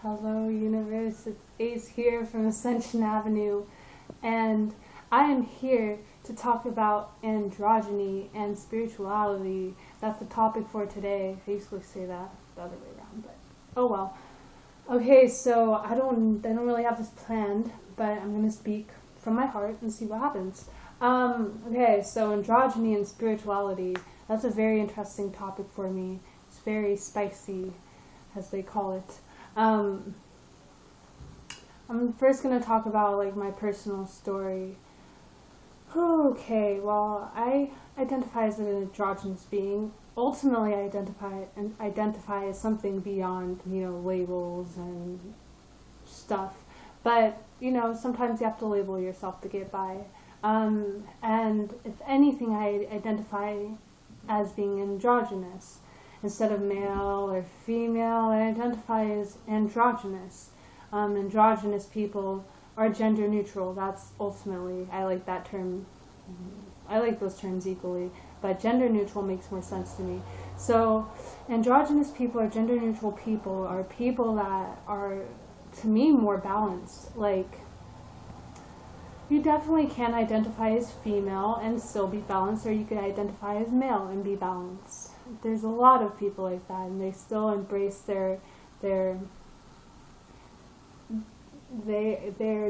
Hello, universe. It's Ace here from Ascension Avenue, and I am here to talk about androgyny and spirituality. That's the topic for today. I usually say that the other way around, but oh well. Okay, so I don't really have this planned, but I'm gonna speak from my heart and see what happens. Okay, so androgyny and spirituality. That's a very interesting topic for me. It's very spicy, as they call it. I'm first going to talk about like my personal story. Okay, well, I identify as an androgynous being. Ultimately, I identify as something beyond, labels and stuff. But, sometimes you have to label yourself to get by. And if anything, I identify as being androgynous. Instead of male or female, I identify as androgynous. Androgynous people are gender neutral. That's ultimately, I like that term. I like those terms equally, but gender neutral makes more sense to me. So, androgynous people or gender neutral people are people that are, to me, more balanced. Like, you definitely can identify as female and still be balanced, or you can identify as male and be balanced. There's a lot of people like that, and they still embrace their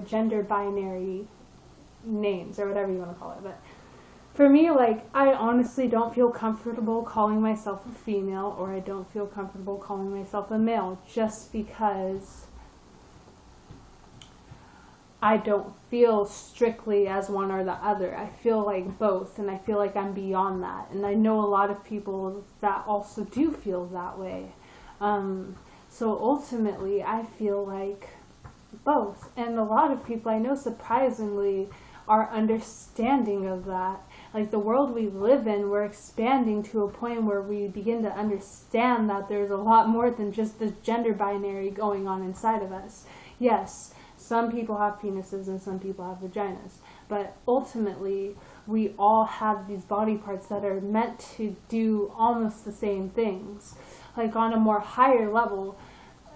gender binary names, or whatever you want to call it. But for me, like, I honestly don't feel comfortable calling myself a female, or I don't feel comfortable calling myself a male, just because I don't feel strictly as one or the other. I feel like both, and I feel like I'm beyond that. And I know a lot of people that also do feel that way. So ultimately, I feel like both. And a lot of people I know, surprisingly, are understanding of that. Like, the world we live in, we're expanding to a point where we begin to understand that there's a lot more than just this gender binary going on inside of us. Yes, some people have penises and some people have vaginas, but ultimately we all have these body parts that are meant to do almost the same things. Like, on a more higher level,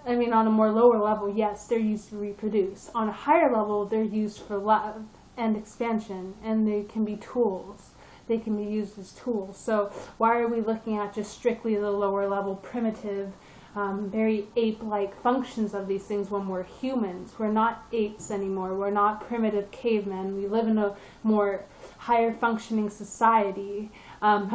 on a more lower level, yes, they're used to reproduce. On a higher level, they're used for love and expansion, and they can be tools. They can be used as tools. So why are we looking at just strictly the lower level, primitive, very ape-like functions of these things when we're humans? We're not apes anymore. We're not primitive cavemen. We live in a more higher functioning society. Not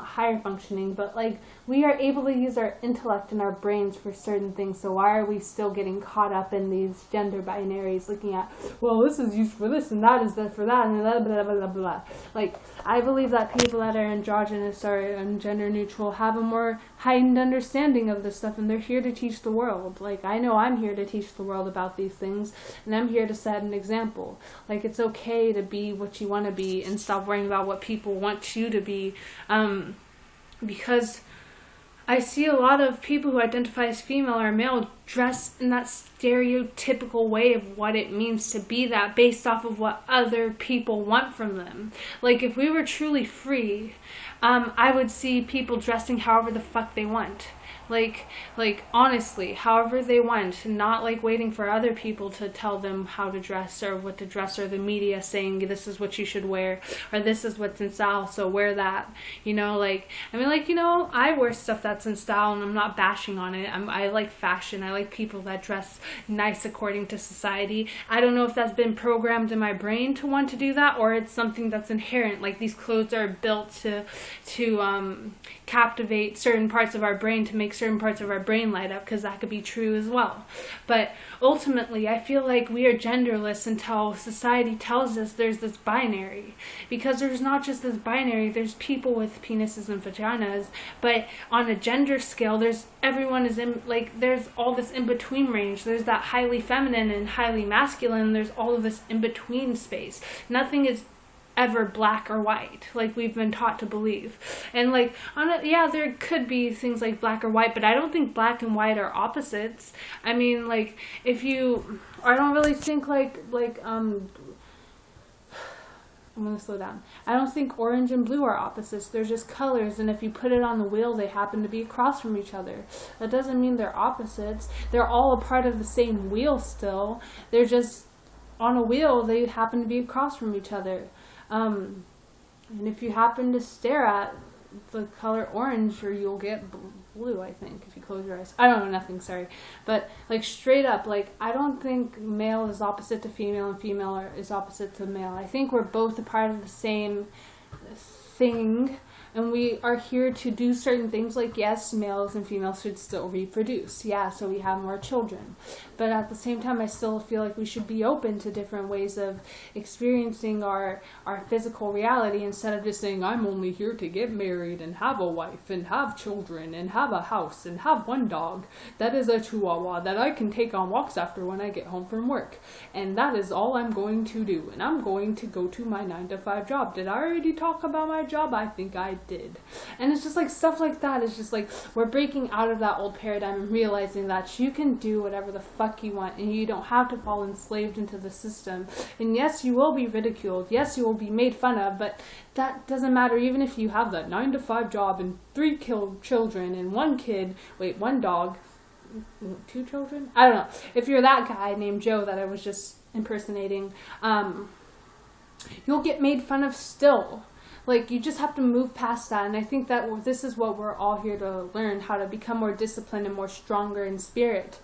higher functioning, but like, we are able to use our intellect and our brains for certain things. So why are we still getting caught up in these gender binaries, looking at, well, this is used for this and that is for that and blah, blah, blah, blah, blah. Like, I believe that people that are androgynous or gender neutral have a more heightened understanding of this stuff, and they're here to teach the world. Like, I know I'm here to teach the world about these things, and I'm here to set an example. Like, it's okay to be what you want to be and stop worrying about what people want you to be, because I see a lot of people who identify as female or male dress in that stereotypical way of what it means to be that, based off of what other people want from them. Like, if we were truly free, I would see people dressing however the fuck they want. Like honestly, however they want, not like waiting for other people to tell them how to dress or what to dress, or the media saying this is what you should wear or this is what's in style, so wear that. I wear stuff that's in style and I'm not bashing on it. I like fashion. I like people that dress nice according to society. I don't know if that's been programmed in my brain to want to do that, or it's something that's inherent. Like, these clothes are built to captivate certain parts of our brain, to make certain parts of our brain light up, because that could be true as well. But ultimately, I feel like we are genderless until society tells us there's this binary. Because there's not just this binary, there's people with penises and vaginas, but on a gender scale, there's all this in-between range. There's that highly feminine and highly masculine, there's all of this in-between space. Nothing is ever black or white, like we've been taught to believe. And there could be things like black or white, but I don't think black and white are opposites. I don't really think I'm going to slow down. I don't think orange and blue are opposites. They're just colors, and if you put it on the wheel, they happen to be across from each other. That doesn't mean they're opposites. They're all a part of the same wheel still. They're just on a wheel, they happen to be across from each other. And if you happen to stare at the color orange, or you'll get blue, I think, if you close your eyes. I don't know, nothing, sorry. But, like, straight up, like, I don't think male is opposite to female and female is opposite to male. I think we're both a part of the same thing, and we are here to do certain things, like, yes, males and females should still reproduce, yeah, so we have more children. But at the same time, I still feel like we should be open to different ways of experiencing our physical reality, instead of just saying, I'm only here to get married and have a wife and have children and have a house and have one dog that is a chihuahua that I can take on walks after when I get home from work. And that is all I'm going to do. And I'm going to go to my 9-to-5 job. Did I already talk about my job? I think I did. And it's just like stuff like that. It's just like we're breaking out of that old paradigm and realizing that you can do whatever the fuck you want, and you don't have to fall enslaved into the system. And yes, you will be ridiculed. Yes, you will be made fun of, but that doesn't matter. Even if you have that 9-to-5 job and 3 children and 1 dog, 2 children? I don't know. If you're that guy named Joe that I was just impersonating, you'll get made fun of still. Like, you just have to move past that. And I think that this is what we're all here to learn, how to become more disciplined and more stronger in spirit.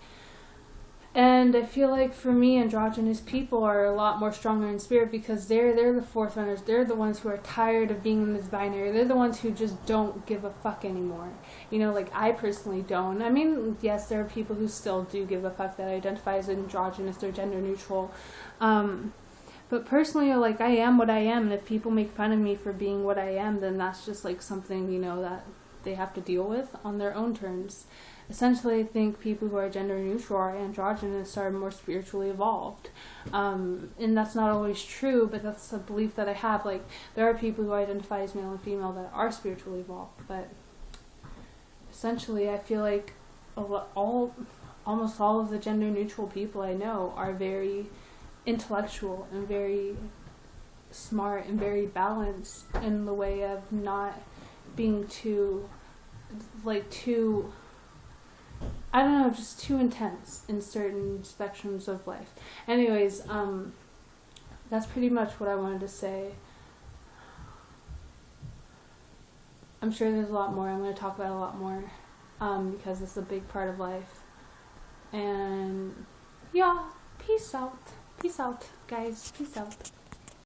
And I feel like for me, androgynous people are a lot more stronger in spirit, because they're the forerunners. They're the ones who are tired of being in this binary. They're the ones who just don't give a fuck anymore. You know, like, I personally don't. I mean, yes, there are people who still do give a fuck that identify as androgynous or gender neutral. But personally, like, I am what I am, and if people make fun of me for being what I am, then that's just, like, something, you know, that they have to deal with on their own terms. Essentially, I think people who are gender neutral or androgynous are more spiritually evolved. And that's not always true, but that's a belief that I have. Like, there are people who identify as male and female that are spiritually evolved, but essentially, I feel like almost all of the gender neutral people I know are very intellectual and very smart and very balanced in the way of not being too I don't know, just too intense in certain spectrums of life. Anyways, that's pretty much what I wanted to say. I'm sure there's a lot more. I'm going to talk about a lot more, because it's a big part of life. And yeah, peace out. Peace out, guys. Peace out.